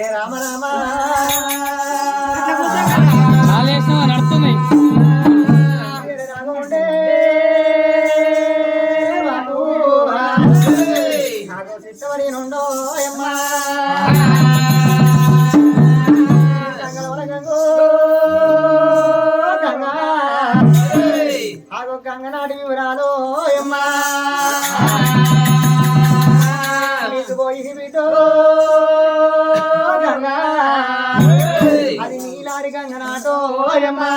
రామ రామ నడుస్తుంది చిత్తవరి నుండో అమ్మా గంగనాటి వివరాలు అమ్మా పోయి బిడ్డో గంగా అది నీలారి గంగనాటో అమ్మా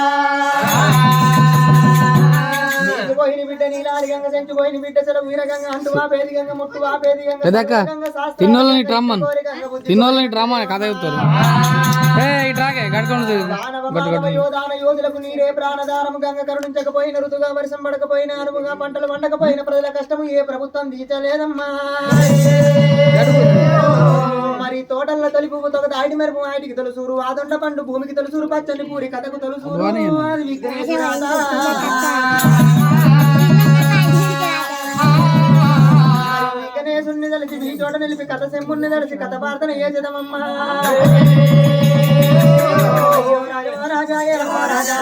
పోయిన బిడ్డ నీలారి గంగ సెంచు పోయిన బిడ్డ సెలవు వీరగంగ అంటు వాపేది గంగ ముట్టు వాపేది గంగ తిన్నోళ్ళని ట్రమ్మను తిన్నోళ్ళని ట్రమ్మ కథ చెప్తారు యోధాన యోధులకు నీరే ప్రాణదానము గంగ కరుణించకపోయిన ఋతుగా వర్షం పడకపోయిన అనువుగా పంటలు పండకపోయిన ప్రజల కష్టము ఏ ప్రభుత్వం తీర్చలేదమ్మా మరి తోటల్లో తొలి పువ్వు తొగ ఆడి మెరుపు ఆడికి తొలుసూరు ఆదొండ పండు భూమికి తొలుసూరు పచ్చని పూరి కథకు తొలుసూరు గణేశుణ్ణి తలిచి నీ చోట నిలిపి కథ సెంపుణ్ణి తలిచి కథ ప్రార్థన చేసేదమమ్మా రాజా రాజా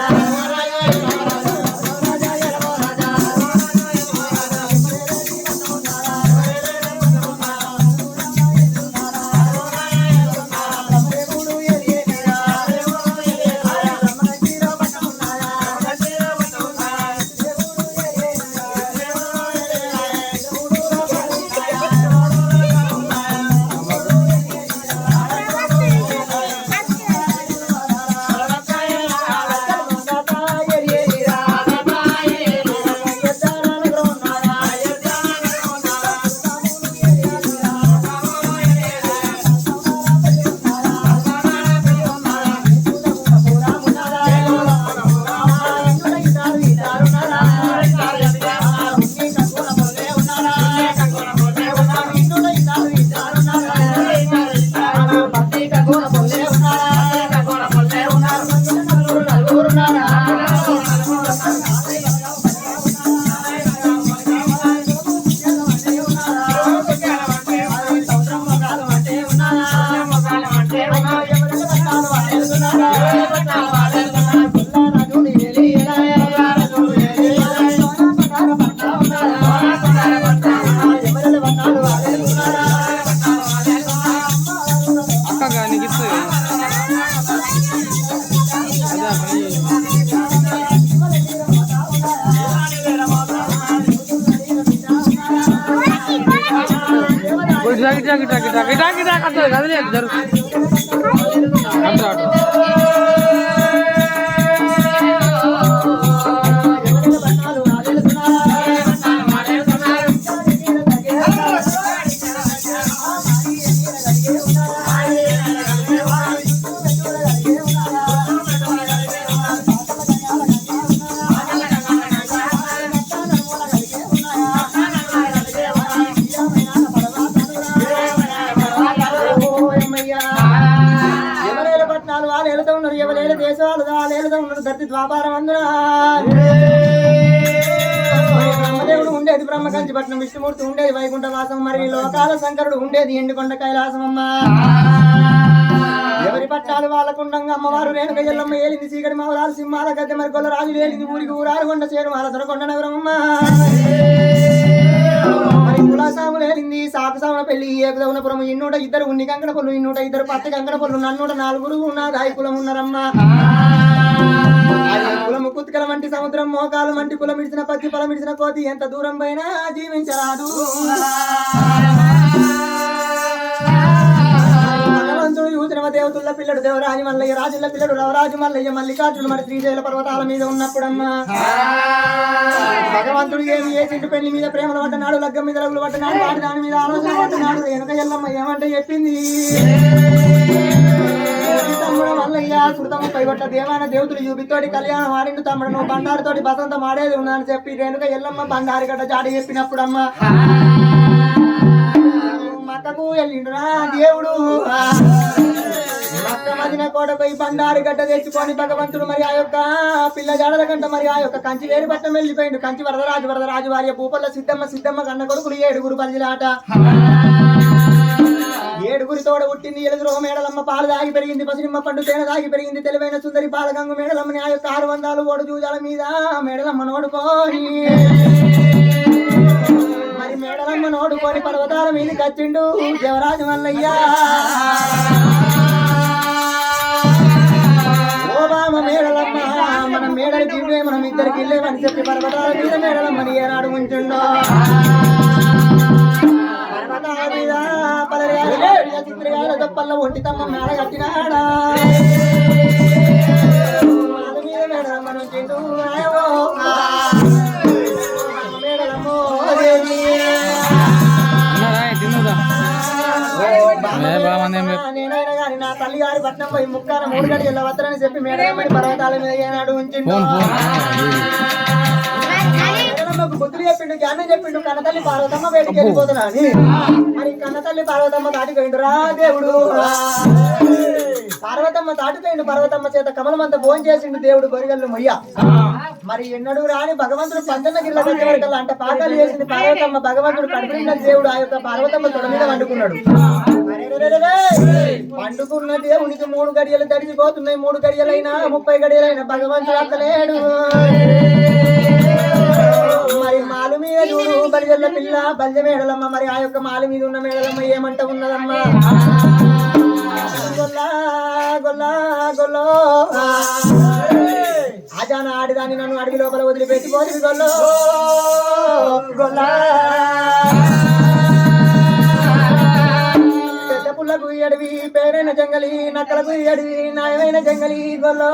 బ్రహ్మదేవుడు ఉండేది బ్రహ్మకంచిపట్నం విష్ణుమూర్తి ఉండేది వైకుంఠ వాసం మరి లోకాల శంకరుడు ఉండేది ఎండుకొండ కైలాసం అమ్మ ఎవరి పట్టాలు వాళ్ళకుండంగా అమ్మవారు రేణుక ఎల్లమ్మ ఏలింది చీకటి మౌలాలు సింహాల గద్దె మరి గొల్ల రాజులు ఏలింది ఊరికి ఊరారు కొండ చేరు వాళ్ళ దొరకొండ నగరమ్మ మరి కులాసాములు ఏలింది సాకుసాముల పెళ్లి ఏకదవునపురం ఇన్నూట ఇద్దరు ఉన్ని కంకణ పొల్లు ఇన్నూట ఇద్దరు పత్తి కంకణ పొల్లు నన్నూట నాలుగురు ఉన్నదాయి కులం ఉన్నారమ్మా కులము కుత్కల వంటి సముద్రం మోకాలు వంటి కులం ఇడిచిన పచ్చి పొలం ఇడిచిన కోతి ఎంత దూరం పైన జీవించరాదు భగవంతుడు యూచనవ దేవతుల పిల్లడు దేవరాజు మల్లయ్య రాజుల పిల్లడు రవరాజు మల్లయ్య మల్లికార్జునుడు మరి శ్రీశైల పర్వతాల మీద ఉన్నప్పుడమ్మా భగవంతుడు ఏమి ఏ చెట్టు పెళ్లి మీద ప్రేమలు పడ్డనాడు లగ్గం మీద రగులు పడ్డనాడు వాడి దాని మీద ఆలోచన పడ్డనాడు వెనుక ఎల్లమ్మ ఏమంటే చెప్పింది తమ్ముడు మల్లయ్య శృతము పైగొట్ట దేవాన దేవతలు చూపితోటి కళ్యాణం ఆడిండు తమ్ముడు నువ్వు బండారుతోటి బసంతం ఆడేది ఉన్నాను చెప్పి రేణుక ఎల్లమ్మ బండారి గడ్డ జాడి చెప్పినప్పుడమ్మా మక్కకు వెళ్ళిండురా దేవుడు మక్క రాజున కోటపై బండారు గడ్డ తెచ్చుకొని భగవంతుడు మరి ఆ యొక్క పిల్ల జాడల కంట మరి ఆ యొక్క కంచి వేరు పట్టం వెళ్ళిపోయిండు. కంచి వరదరాజు వారి భూపల్ల సిద్ధమ్మ కన్న కొడుకులు 7 బలిలాట. 7 తోడ పుట్టింది. ఎలుగురో మేడలమ్మ పాలు దాగి పెరిగింది. పసినిమ్మ పండు తేనె దాగి పెరిగింది. తెలివైన సుందరి పాలగంగు మేడలమ్మని ఆ యొక్క 600 ఓడు జూజాల మీద మేడలమ్మ నోడుకొని మరి మేడలమ్మ నోడుకొని పర్వతాల మీదకి వచ్చిండు దేవరాజు మల్లయ్య. ఓ బామ మేడలమ్మ మన మేడలు గివ్వే మనం ఇద్దరికి వెళ్ళేమని చెప్పి పర్వతాల మీద మేడలమ్మని ఏనాడు ఉంచుండో. పర్వతాల మీద చిత్రగాల దొప్పల్లో ఒంటి తమ్మ మేడ కట్టినాడా మీద మేడలమ్మ నుంచిండు మేడలమ్మో నేనైనా గాని నా తల్లి గారి పట్నం పోయి ముక్కాన 3 గడియల వత్తరని చెప్పి మేడలమ్మని పర్వతాల మీద ఏనాడు ఉంచిండు. బుద్ధులు చెప్పిండు, జ్ఞానం చెప్పిండు. కన్నతల్లి పార్వతమ్మ బయటికి వెళ్ళిపోతున్నా అని. మరి కన్నతల్లి పార్వతమ్మ దాటిపోయిండు రా దేవుడు. పార్వతమ్మ దాటిపోయిండు. పర్వతమ్మ చేత కమలమంత భోజనం చేసిండు దేవుడు బొరిగల్లు మొయ్య. మరి ఎన్నడూ రాని భగవంతుడు పంచనగిరిలో వచ్చేవరకల్లా అంట పాకాలు చేసింది పార్వతమ్మ. భగవంతుడు కడుపునిన్న దేవుడు ఆ యొక్క పార్వతమ్మ తొడ మీద వండుకున్నాడు. పండుకున్న దేవునికి 3 గడియలు తడిచిపోతున్నాయి. 3 గడియలైనా 30 గడియలైనా భగవంతుడు అత్తలేడు. మరి మాలు మీద చూడు బలిజల్ల పిల్ల బల్జ మేడలమ్మ. మరి ఆ యొక్క మాలు మీద ఉన్న మేడలమ్మ ఏమంట ఉన్నదమ్మా. గొల్లా గొల్లా గొల్లో ఆజాన ఆడిదాన్ని నన్ను అడవి లోపల వదిలిపెట్టి పోతుంది గొల్లో గొల్లా. పెద్ద పుల్లకు అడవి పేరైన జంగలి నక్కలకు అడవి నాయమైన జంగలి గొల్లో.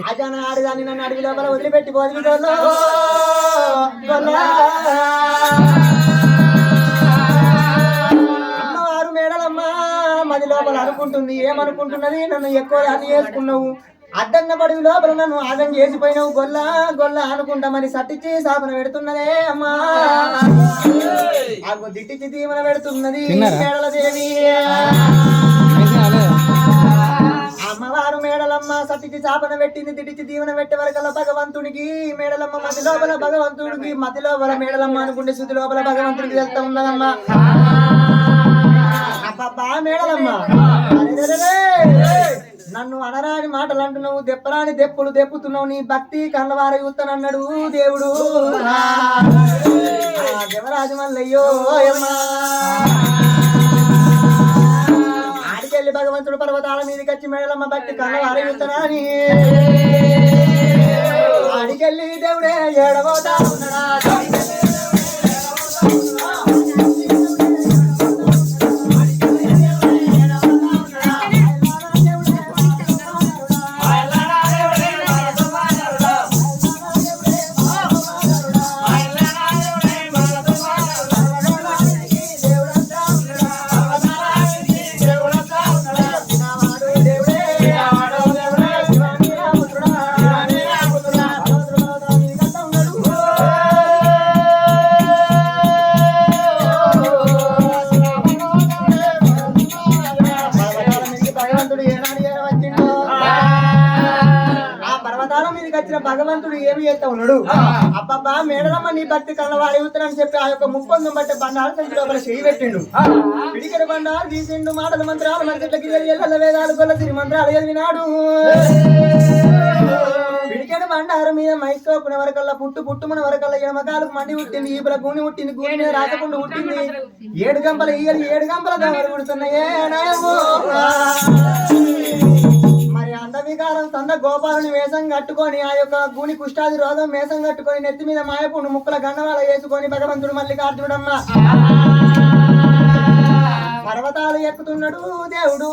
అజాన ఆడిదాన్ని నన్ను అడవి లోపల వదిలిపెట్టి పోతుంది గొల్లో గొల్లా. అమ్మవారు మేడలమ్మ మది లోపల అనుకుంటుంది. ఏమనుకుంటున్నది? నన్ను ఎక్కువ దాన్ని చేసుకున్నావు, అడ్డంగా పడివి లోపల నన్ను ఆగం చేసిపోయినావు గొల్లా గొల్లా అనుకుంటా. మరి సట్టించి సాపన పెడుతున్నదే అమ్మా. ఆగు దిట్టించి దీవెన పెడుతున్నది మేడల దేవి. అమ్మవారు మేడలమ్మ సతికి చాపన పెట్టింది. దిటిచి దీవెన పెట్టే వరకల్లా భగవంతుడికి మేడలమ్మ మతి లోపల భగవంతుడికి మతి లోపల మేడలమ్మ అనుకుంటే శుద్ధి లోపల భగవంతుడికి వెళ్తా ఉన్నదమ్మా. అబ్బా మేడలమ్మ నన్ను అనరాని మాటలు అంటున్నావు, దెప్పరాని దెప్పులు దెప్పుతున్నావు. నీ భక్తి కన్నవార యూతనన్నాడు దేవుడు దేవరాజు మల్లయ్యో. ఆడికెళ్ళి భగవంతుడు పర్వతాల మీదకి వచ్చి మేడలమ్మ భక్తి కన్నవార యూతనాని ఆడికెళ్ళి దేవుడే ఏడవతా ఉన్నాడా. భగవంతుడు ఏమి చేస్తా ఉన్నాడు. అబ్బబ్బా మేడలమ్మ నీ భక్తి కన్నవారి ఉత్తరని చెప్పి ఆ యొక్క ముప్పొందం బట్టి బండారు సంచి లోపల చేయి పెట్టిండు. పిడికెడు బండారు తీసిండు. మాటల మంత్రాలు మరిచెట్లకి ఎల్ల వేదాలు గొల్ల తిరి మంత్రాలు ఎదివినాడు. పిడికెడు బండారు మీద మైకోపున వరకల్లా పుట్టుమున వరకల్లా ఎడమకాలకు మండి పుట్టింది. ఈపుల గూని పుట్టింది. గూని మీద రాకకుండా పుట్టింది. 7 గంపల ఇయ్యలు 7 గంపల దొంగలు పుడుతున్నాయే. మరి అందవికారం సంద గోపాలని వేషం కట్టుకొని ఆ యొక్క గూని కుష్టాది రోగం వేషం కట్టుకొని నెత్తి మీద మాయపుండు ముక్కల గండవాళ్ళ వేసుకొని భగవంతుడు మల్లికార్జునమ్మ పర్వతాలు ఎక్కుతున్నాడు దేవుడు.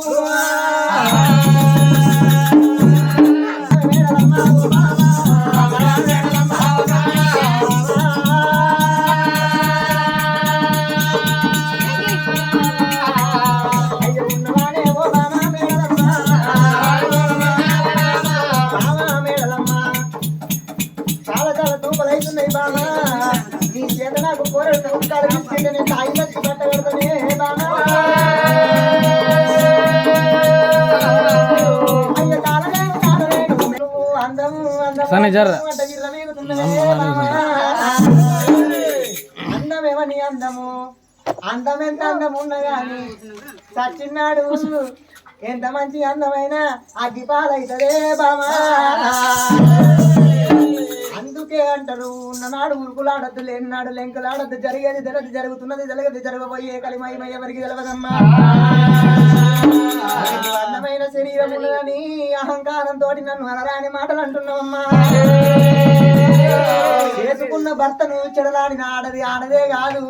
నేను తాయి బట్ట కడతానే బాగా సరే జర అందమేమని అందము అందం ఎంత అందం ఉన్నగాని సచ్చిన్నాడు ఎంత మంచి అందమైన అగ్గి పాలైతదే బామా అందుకే అంటారు ఉన్ననాడు ఉరుకులాడద్దు లేనినాడు లెంకలాడద్దు జరిగేది జరగదు జరుగుతున్నది జరగదు జరగబోయే కలిమయ ఎవరికి తెలవదమ్మా అందమైన శరీరం ఉన్నదని అహంకారంతో నన్ను అనరాని మాటలు అంటున్నావమ్మా చేసుకున్న భర్తను చెడలాడిన ఆడదే కాదు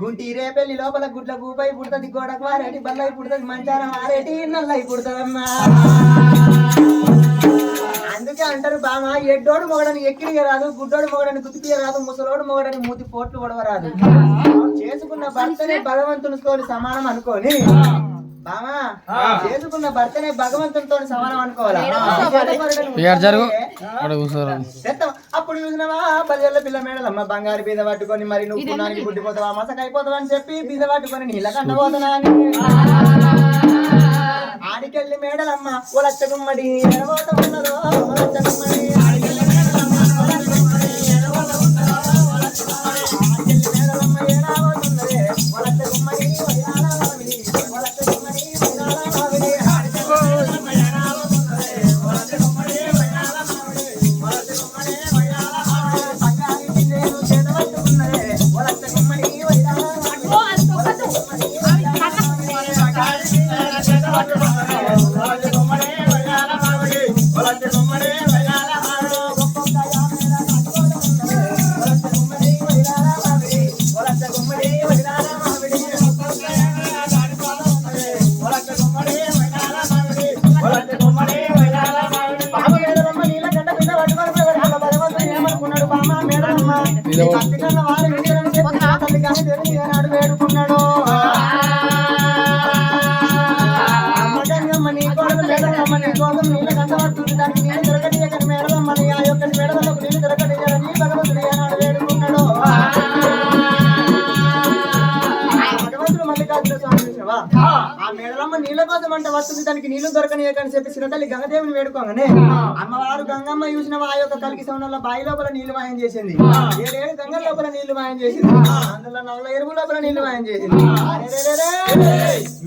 గుంటి రేపెల్లి లోపల గుడ్ల గూపై పుడుతుంది గోడకు వారేటి బల్లై పుడుతుంది మంచారం ఆరేటి నల్లై పుడుతుందమ్మా అందుకే అంటారు బామ ఎడ్డోడు మొగడని ఎక్కిరిగా రాదు గుడ్డోడు మొగడని గుర్తుపియ రాదు ముసలోడు మొగడని మూతి పోట్లు కొడవరాదు చేసుకున్న భర్తనే భగవంతునితో సమానం అనుకోని బామా చేసుకున్న భర్తనే భగవంతునితో సమానం అనుకోవాలా అప్పుడు చూసినావా 10 ఏళ్ల పిల్ల మేడలమ్మ బంగారు బీద పట్టుకొని మరి నువ్వు పుణానికి పుట్టిపోతావా మసకైపోతావా అని చెప్పి బీద పట్టుకొని నీళ్ళ కంటపోతున్నా అని ఆడికెళ్ళి మేడలమ్మ ఓ లచ్చ గుమ్మడి ఎడబోత ఉన్నదో ఓ లచ్చ గుమ్మడి వేడుకున్నాడు అమ్మగంగమ్మ నీ కోడలు మేడలమ్మ నీ కోడలు నీళ్ళ కంటబడుతుంది దానికి నీళ్ళు దొరకటి మేడలమ్మని ఆ యొక్క మేడలకు నీళ్ళు దొరకటి భగవంతుడు ఏనాడు వేడుకున్నాడు భగవంతుడు మల్లికార్జున స్వామి చూసావా ఆ మేడలమ్మ నీళ్ళ కోసం అంటే వస్తుంది దానికి నీళ్లు దొరకని చెప్పి చిన్నతల్లి గంగదేవిని వేడుకోగానే అమ్మవారు గంగమ్మ చూసిన ఆ యొక్క కలికి సౌండ్ల బావి లోపల నీళ్లు మాయం చేసింది 7 గంగల లోపల నీళ్లు మాయం చేసింది అందులో 4 ఎరువు లోపల నీళ్లు మాయం చేసింది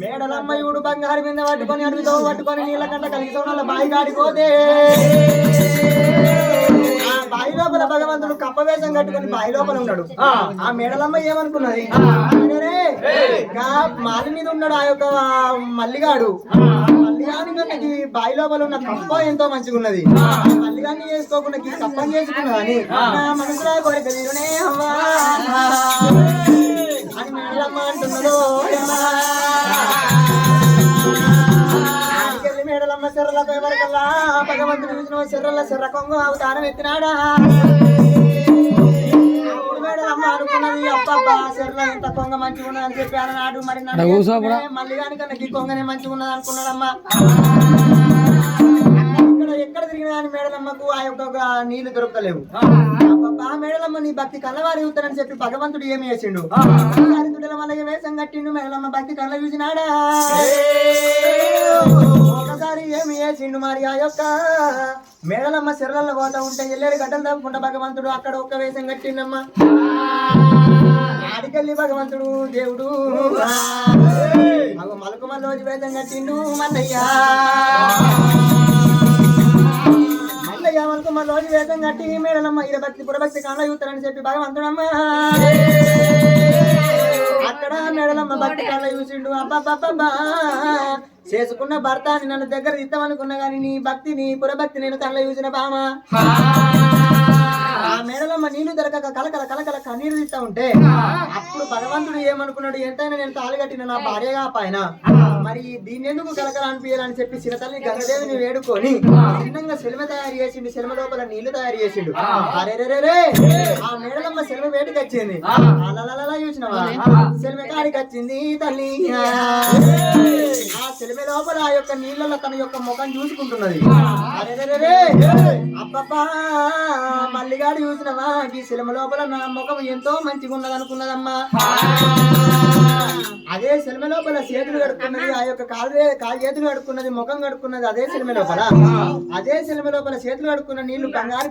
మేడలమ్మ యుడు బంగారు మీద పట్టుకొని అడవితో పట్టుకొని నీళ్ళ కంట కలికి సౌండ్ల బావి కాడిపోతే ఆ బావి లోపల భగవంతుడు కప్పవేషం కట్టుకొని బావి లోపల ఉన్నాడు ఆ మేడలమ్మ ఏమనుకున్నది మాలి మీద ఉన్నాడు ఆ యొక్క మల్లిగాడు మల్లిగానికి బావి లోపల ఉన్న కప్ప ఎంతో మంచిగా ఉన్నది మల్లిగాన్ని చేసుకోకుండా కప్పని చేసుకున్నదని మనసులో కోరిక తీరునే అమ్మా అని మేడలమ్మ అంటున్నదో మేడలమ్మ చెర్రల పేపర్కల్లా భగవంతుడు చూసిన చెర్రల చెర్ర కొంగ అవతారం ఎత్తినాడా మేడలమ్మ అనుకున్నది అబ్బబ్బా చెర్ల ఎంత కొంగ మంచిగా ఉన్నదని చెప్పి అన్నాడు మరి మళ్ళీ కానికన్నా ఈ కొంగనే మంచిగా ఉన్నది అనుకున్నాడమ్మా ఎక్కడ తిరిగినా కానీ మేడలమ్మకు ఆ యొక్క నీళ్లు దొరకలేవు ఆ మేడలమ్మ నీ భక్తి కళ్ళవారి అవుతారని చెప్పి భగవంతుడు ఏమి చేసిండు మనకి వేషం కట్టిండు మేడలమ్మ భక్తి కళ్ళ చూసినాడా ఒకసారి ఏమి చేసిండు మరి ఆ యొక్క మేడలమ్మ చెర్రల్లో పోతా ఉంటే ఎల్లేడు గడ్డలు తప్పుకుంటా భగవంతుడు అక్కడ ఒక్క వేషం కట్టిండమ్మా ఆడికెళ్ళి భగవంతుడు దేవుడు మలుకు మళ్ళీ వేషం కట్టిండు మల్లయ్య మల్లయ్య మళ్ళీ వేషం కట్టి మేడలమ్మ ఈర భక్తి పురభక్తి కాళ్ళ చూస్తారని చెప్పి భగవంతుడమ్మ అక్కడ మేడలమ్మ భక్తి కాళ్ళ చూసిండు అబ్బబ్బబ్బా చేసుకున్న భర్త అని నన్ను దగ్గర ఇద్దామనుకున్నా గాని నీ భక్తి నీ పురభక్తి నేను కళ్ళ చూసిన బామ ఆ మేడలమ్మ నీళ్లు దొరకక కలకల కలకల కన్నీరు తీస్తా ఉంటే అప్పుడు భగవంతుడు ఏమనుకున్నాడు ఎంతైనా నేను తాళి కట్టిన నా భార్యగా పైన మరి దీన్ని ఎందుకు కలకల అనిపించాలని చెప్పి చిరతల్లి గంగదేవిని వేడుకొని చిన్నంగా సెలమ తయారు చేసిండు సెలమ లోపల నీళ్లు తయారు చేసిండు అరే ఆ మేడలమ్మ సెలమ వేటికి వచ్చింది అలా చూసినవా సెలమ కాడికి వచ్చింది తల్లి ఆ సెలమ లోపల ఆ యొక్క నీళ్ళలో తన యొక్క ముఖం చూసుకుంటున్నది అరే అబ్బబ్బా మల్లిగాడు చూసినవా ఈ శిలమ లోపల నా ముఖం ఎంతో మంచిగా ఉన్నది అనుకున్నదమ్మా అదే అదే సినిమ లోపల చేతులు కడుక్కున్నది, ఆ యొక్క కాలు చేతులు కడుక్కున్నది, ముఖం కడుక్కున్నది అదే సినిమ లోపల. అదే సినిమ లోపల చేతులు కడుక్కున్న నీళ్లు బంగారు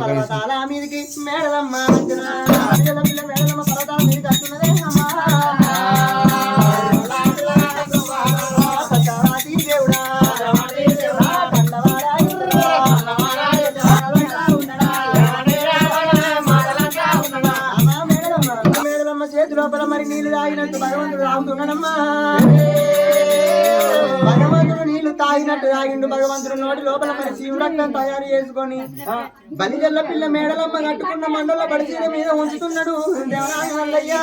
పర్వతాల మీదకి మేడలమ్మ మేడలమ్మ పర్వతాల మీదకి వస్తున్నదే అమ్మా. దేవుడా లోపల మరి నీళ్లు తాగినట్టు భగవంతుడు తాగుతున్నాడమ్మా. భగవంతుడు నీళ్లు తాగినట్టు తాగిండు. భగవంతుడు నోటి లోపల మరి శివుడక్కం తయారు చేసుకొని బలిజల్ల పిల్ల మేడలమ్మ కట్టుకున్న మండల బడిచీల మీద ఉంచుతున్నాడు దేవరాజు వల్లయ్యా.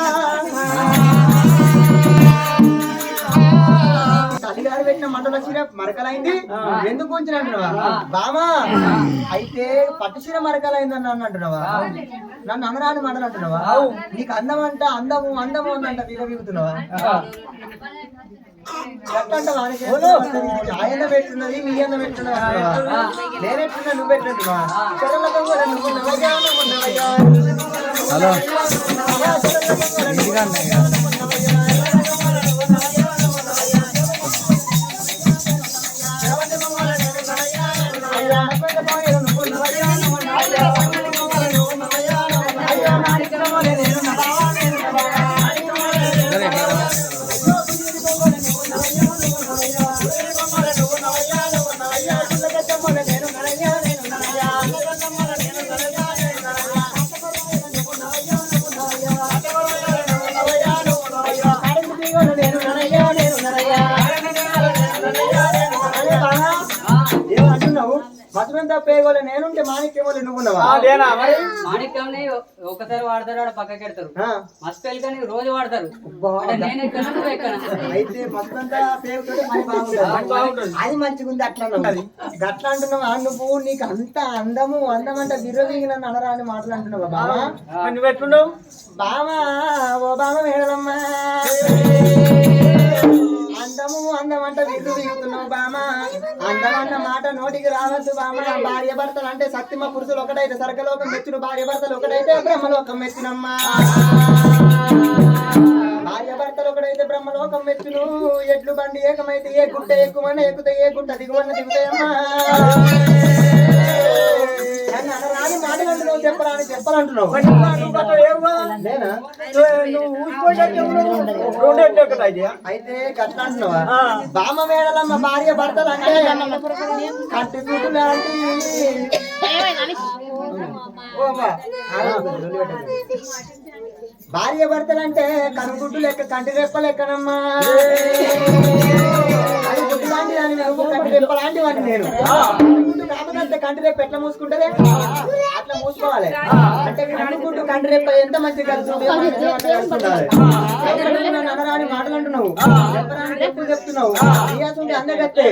తల్లిగారు పెట్టిన మండల చీర మరకలైంది, ఎందుకు ఉంచినట్టున్నావా బామా? అయితే పట్టు చీర మరకలైందని నన్ను అంటున్నావా? నన్ను అనరాని మండలు అంటున్నావా? నీకు అందం అంట అందము అందము అందంట విలువీగుతున్నావా? ఆయన పెట్టున్నది మీ అన్న పెట్టున్నది, నేనెట్టున్నా నువ్వు పెట్టినట్టున్నావా? మధురంతా పేగోలే నేనుంటే మాణిక్యం వల్ల నువ్వున్నావా? మాణిక్యం ఒకసారి వాడతారు పక్కకి పెడతారు, మస్తు కానీ రోజు వాడతారు. అయితే మధురంతా పేగుతుంటే పని బాగుంటుంది, అది మంచిగా ఉంది. అట్లా గట్లా అంటున్నావా నువ్వు? నీకు అంత అందము అందం అంటే విరోధికి నన్ను అనరా అని మాట్లాడుతున్నావా బామా? నువ్వు ఎట్లున్నావు బామా? ఓ బామ మేడలమ్మా, అందము అందం అంటే విరుదు దిగుతున్నావు బామా. అందం అన్న మాట నోటికి రావద్దు బామా. భార్య భర్తలు అంటే సత్యమ పురుషులు ఒకటైతే స్వర్గలోకం మెచ్చును, భార్య భర్తలు ఒకటైతే బ్రహ్మలోకం మెచ్చునమ్మా. భార్య భర్తలు ఒకటైతే బ్రహ్మలోకం మెచ్చును. ఎడ్లు బండి ఏకమైతే ఏ గుట్ట ఎక్కువన్నా ఎక్కుతాయి, ఏ గుట్ట దిగువన్న దిగుతాయమ్మా. రాని మాటలు నువ్వు చెప్పరాని చెప్పాలంటున్నావు. అయితే గట్లా అంటున్నావా? బామ మేడలమ్మ భార్య భర్తలు అంటే కట్టి కూతురు లాంటి భార్య భర్తలు అంటే కనుగుడ్డు లెక్క కంటి రెప్ప లెక్కనమ్మా. అది గుడ్డు లాంటి దాన్ని నువ్వు కంటి రెప్ప లాంటి వాడిని నేను. గుడ్డు కాకపోతే కంటి రెప్ప ఎట్లా మూసుకుంటదే అట్లా మూసుకోవాలి. అంటే కనుగుడ్డు కంటి రెప్ప ఎంత మంచి కలిసి అనరాని మాటలు అంటున్నావు, చెప్పరాని ఎక్కువ చెప్తున్నావు. ఇయాసుంటే అందగత్తే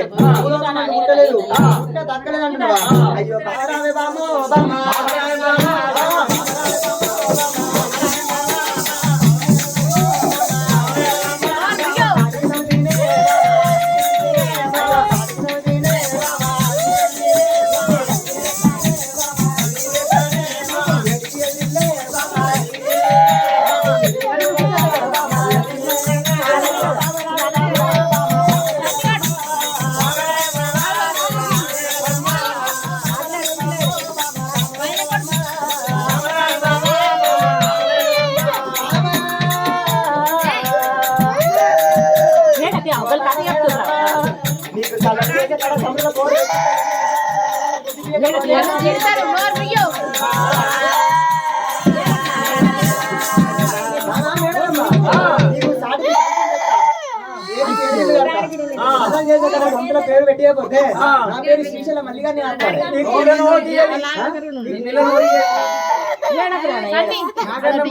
ఉండలేదు ఉంటే దక్కలేదు అంటున్నావా? అయ్యో బారావే బామో బామా. పేరు పెట్టిపోతే నా పేరు శ్రీశైలం మల్లిగారిని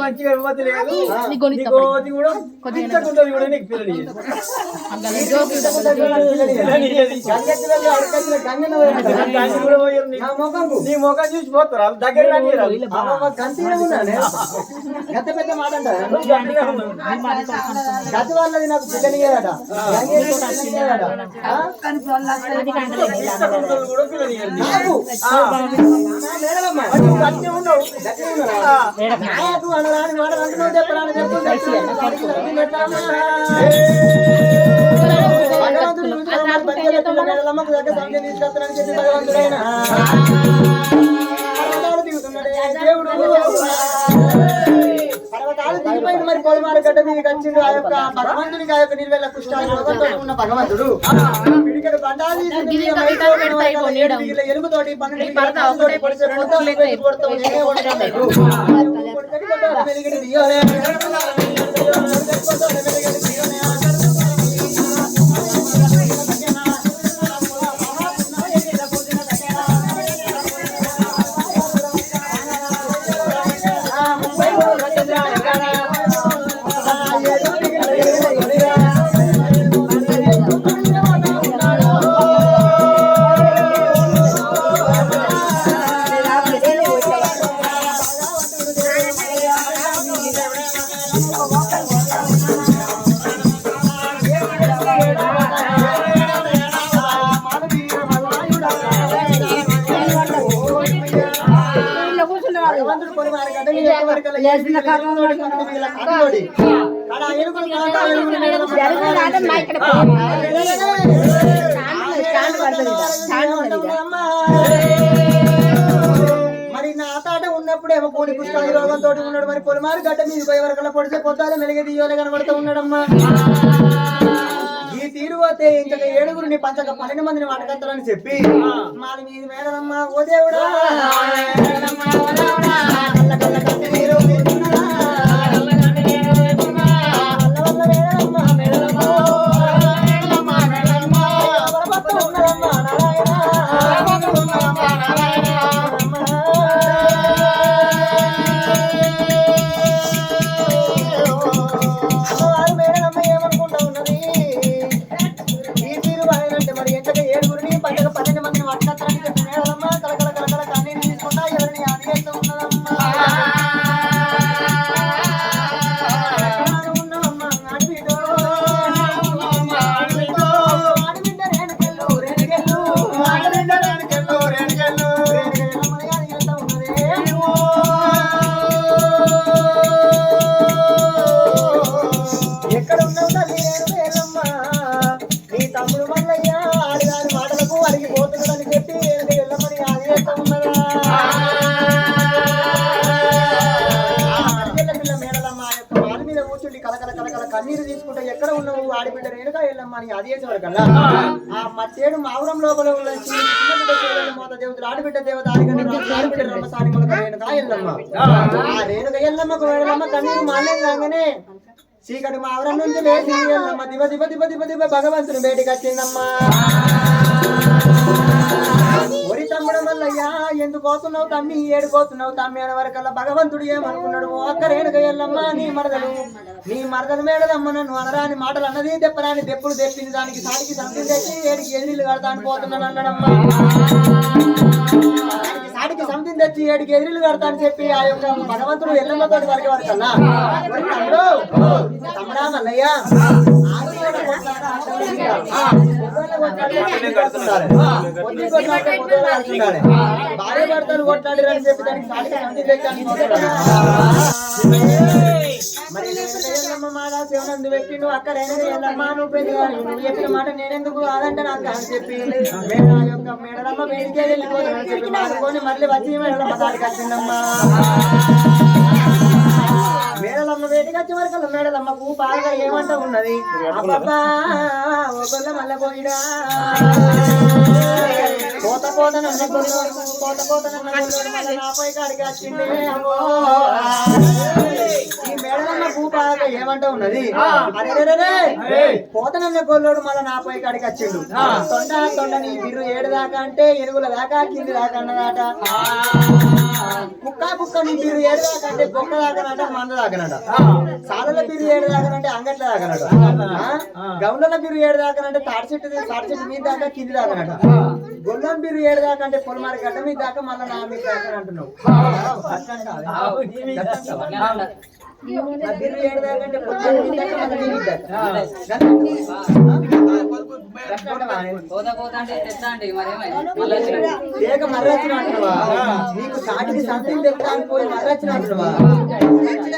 మంచిగా ఇవ్వదు లేదు నీ ముఖం చూసి పోతారా దగ్గర గత పెద్ద మాట అంటారా? గత వాళ్ళది నాకు పిల్లనియ్యారట. ఉండవు నాయకు అనరాని మాటలు అంటున్నావు చెప్పరాని చెప్పులు భగవంతుడు మేడలమ్మకు దగ్గర సంఖ్య తీసుకొస్తానని చెప్పి భగవంతుడైనా దిగుతున్నాడే దేవుడు పర్వతాలు దిగిపోయింది మరి పొలిమారు గడ్డ మీదకి వచ్చిండు ఆ యొక్క భగవంతునికి ఆ యొక్క నిర్వేళ కుష్టాలు ఉన్న భగవంతుడు పిడికెడు బండాలు ఎలుగుతోటి మరి నా తాట ఉన్నప్పుడేమో కోడి పుష్పాది రోగంతో ఉన్నాడు మరి పొలిమారు గడ్డ మీద పోయే వరకల్లా పొడితే పొద్దాల మెలిగే దియ్యోలే కనబడుతూ ఉన్నాడమ్మా ఈ తీరు పోతే ఇంకా 7గురిని పంచక 12 మందిని వాటకత్తాలని చెప్పి మాది మీది మేడలమ్మా ఓ దేవుడా కన్నీరు తీసుకుంటే ఎక్కడ ఉన్నావు ఆడిబిడ్డ రేణుగా వెళ్ళమ్మా అని అది చేసేవాడికల్లా ఆ మట్టేడు మావురం లోపల ఉన్న మాత దేవతలు ఆడిబిడ్డ దేవత ఆడిబిడ్డ రమ్మసాని రేణుగా వెళ్ళమ్మా ఆ రేణుగా వెళ్ళమ్మకు వెళ్ళమ్మ కన్నీరు మాలేం కాగానే చీకటి మావురం నుంచి లేచి వెళ్ళమ్మ దివ దివ దివ దివ దివ భగవంతుని బయటికి వచ్చిందమ్మా ఒరి తమ్ముడు వల్లయ్యా ఎందుకు పోతున్నావు తమ్మి ఏడుకోతున్నావు తమ్మి అనే వరకల్లా భగవంతుడు ఏమనుకున్నాడు అక్క రేణుగా వెళ్ళమ్మా నీ మరదలు మేడదమ్మ నన్ను అనరాని మాటలు అన్నది తెప్పరాని దెప్పులు తెప్పింది దానికి సాటికి సంతి తెచ్చి ఏడికి ఎదిరిలు కడతాను పోతున్నాను అన్నాడమ్మా సాటికి సంతి తెచ్చి ఏడికి ఎదిరిలు కడతాను చెప్పి ఆ యొక్క భగవంతుడు ఎల్లమ్మతో వరకే వరకల్లా తమ్ముడా మల్లయ్య భార్య భర్తలు కొట్లాడిరని చెప్పి దానికి సాటికి సంతి తెచ్చాను మరి మాదా శివనందు పెట్టి నువ్వు అక్కడైనా వెళ్ళమ్మా నువ్వు పెళ్లి నువ్వు చెప్పిన మాట నేనెందుకు కాదంటే నాకు అని చెప్పి మేడ యొక్క మేడలమ్మ వేడికే వెళ్ళిపోతానని చెప్పి మానుకొని మళ్ళీ వచ్చి మేడలమ్మ దాడికి వచ్చిందమ్మా మేడలమ్మ వేడికి వచ్చే వరకు మేడలమ్మకు బాగా ఏమంటా ఉన్నది అబ్బబ్బా ఒకళ్ళ మళ్ళీ పోయిడా కోత కోత నన్న నాపై కాడికి వచ్చిండే అమ్మో ఈ మేడలమ్మ భూపాగా ఏమంటా ఉన్నది అరే పోతనన్న గొల్లోడు మళ్ళీ నాపై కాడికి వచ్చిండు తొండ నీ బిర్రు 7 దాకా అంటే ఎనుగుల దాకా కింది దాకా అన్నదాట కుక్క నీ బిర్రు 7 దాకా అంటే బొక్క దాకానట మంద దాకానట సాలల బిర్రు 7 దాకానంటే అంగట్ల దాకానట గౌండ్ల బిర్రు 7 దాకానంటే తాడి చెట్టు మీద దాకా కింది దాకానట గొల్లం బిర్రు 7 దాకా అంటే పొలమారి గడ్డ మీద దాకా మళ్ళీ నా మీద దాకా అంటున్నావు ఆ బిర్రు ఏడదాకంటే పొద్దున్న తింటాక మళ్ళీ తింటాక. గట్ల అంటావా? పోతా అంటే తెస్తా అండి మరేమైంది మళ్ళీ వచ్చినాడు. లేక మర్రచ్చిన అంటున్నావా? నీకు సాటికి సంథింగ్ తెస్తా అని పోయి మర్రచ్చిన అంటున్నావా?